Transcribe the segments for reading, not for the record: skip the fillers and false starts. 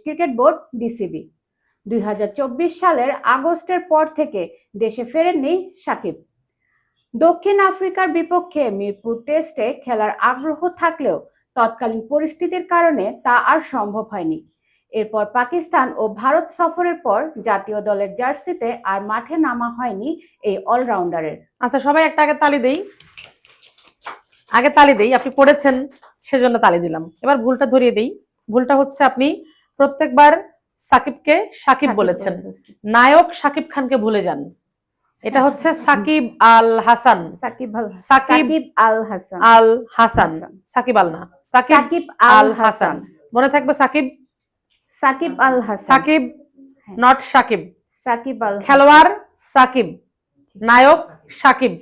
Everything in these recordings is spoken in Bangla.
Cricket board BCB. 2024 সালের আগস্টের পর থেকে দেশে ফেরেননি সাকিব। দক্ষিণ আফ্রিকার বিপক্ষে মিরপুর টেস্টে খেলার আগ্রহ থাকলেও তৎকালীন পরিস্থিতির কারণে তা আর সম্ভব হয়নি। এরপর পাকিস্তান ও ভারত সফরের পর জাতীয় দলের জার্সিতে আর মাঠে নামা হয়নি এই অলরাউন্ডারের। আচ্ছা, সবাই একটা আগে তালি দেই। আপনি পড়েছেন সেজন্য তালি দিলাম। এবার ভুলটা ধরিয়ে দেই। ভুলটা হচ্ছে আপনি প্রত্যেকবার সাকিবকে সাকিব বলেছেন, নায়ক সাকিব খানকে ভুলে যান। এটা হচ্ছে সাকিব আল হাসান। সাকিব আল না, সাকিব আল হাসান। মনে থাকবে সাকিব আল হাসান, সাকিব নট সাকিব। সাকিব আল খেলোয়াড় সাকিব, নায়ক সাকিব।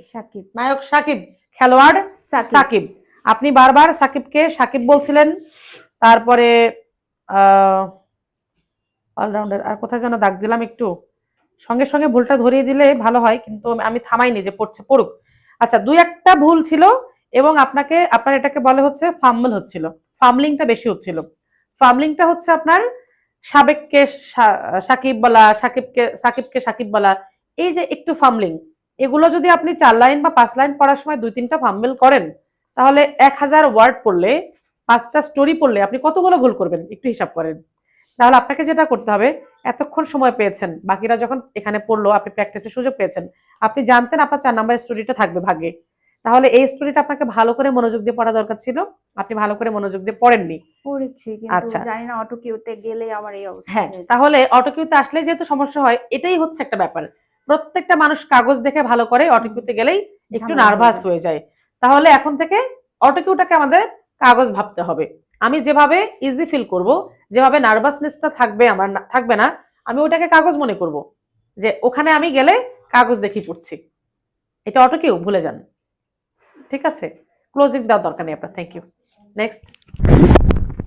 নায়ক সাকিব, খেলোয়াড় সাকিব। আপনি বারবার সাকিবকে সাকিব বলছিলেন। তারপরে অলরাউন্ডার আর কোথায় যেন দাগ দিলাম, একটু সঙ্গে সঙ্গে ভুলটা ধরিয়ে দিলে ভালো হয়, কিন্তু আমি থামাইনি যে পড়ুক। আচ্ছা, দুই একটা ভুল ছিল এবং আপনার এটাকে বলে হচ্ছে ফাম্বল হচ্ছিল, ফামলিংটা বেশি হচ্ছিল। ফামলিংটা হচ্ছে আপনার সাবেককে সাকিব বলা, সাকিবকে সাকিব বলা, এই যে একটু ফামলিং, এগুলো যদি আপনি 4 লাইন বা 5 লাইন পড়ার সময় 2-3টা ফাম্বল করেন, তাহলে 1000 ওয়ার্ড পড়লে, 5টা স্টোরি পড়লে আপনি কতগুলো ভুল করবেন একটু হিসাব করেন। তাহলে আপনাকে যেটা করতে হবে, এতক্ষণ সময় পেয়েছেন, বাকিরা যখন এখানে পড়লো, আপনি প্র্যাকটিসের সুযোগ পেয়েছেন, আপনি জানতেন আপনার 4 নাম্বার স্টোরিটা থাকবে ভাগে, তাহলে এই স্টোরিটা আপনাকে ভালো করে মনোযোগ দিয়ে পড়া দরকার ছিল। আপনি ভালো করে মনোযোগ দিয়ে পড়েননি। পড়েছি, কিন্তু জানি না অটো কিউতে গেলে আমার এই অবস্থা। হ্যাঁ, তাহলে অটো কিউতে আসলে যেহেতু সমস্যা হয়, এটাই হচ্ছে একটা ব্যাপার। প্রত্যেকটা মানুষ কাগজ দেখে ভালো করে, অটো কিউতে গেলেই একটু নার্ভাস হয়ে যায়। তাহলে এখন থেকে অটো কিউটাকে আমাদের কাগজ ভাবতে হবে। আমি যেভাবে ইজি ফিল করব, যেভাবে নার্ভাসনেসটা থাকবে না, আমি ওটাকে কাগজ মনে করব, যে ওখানে আমি গেলে কাগজ দেখি পড়ছি। এটা অটো কিউ ভুলে যান। ঠিক আছে, ক্লোজিং দেওয়ার দরকার নেই আপনার। Thank you. নেক্সট।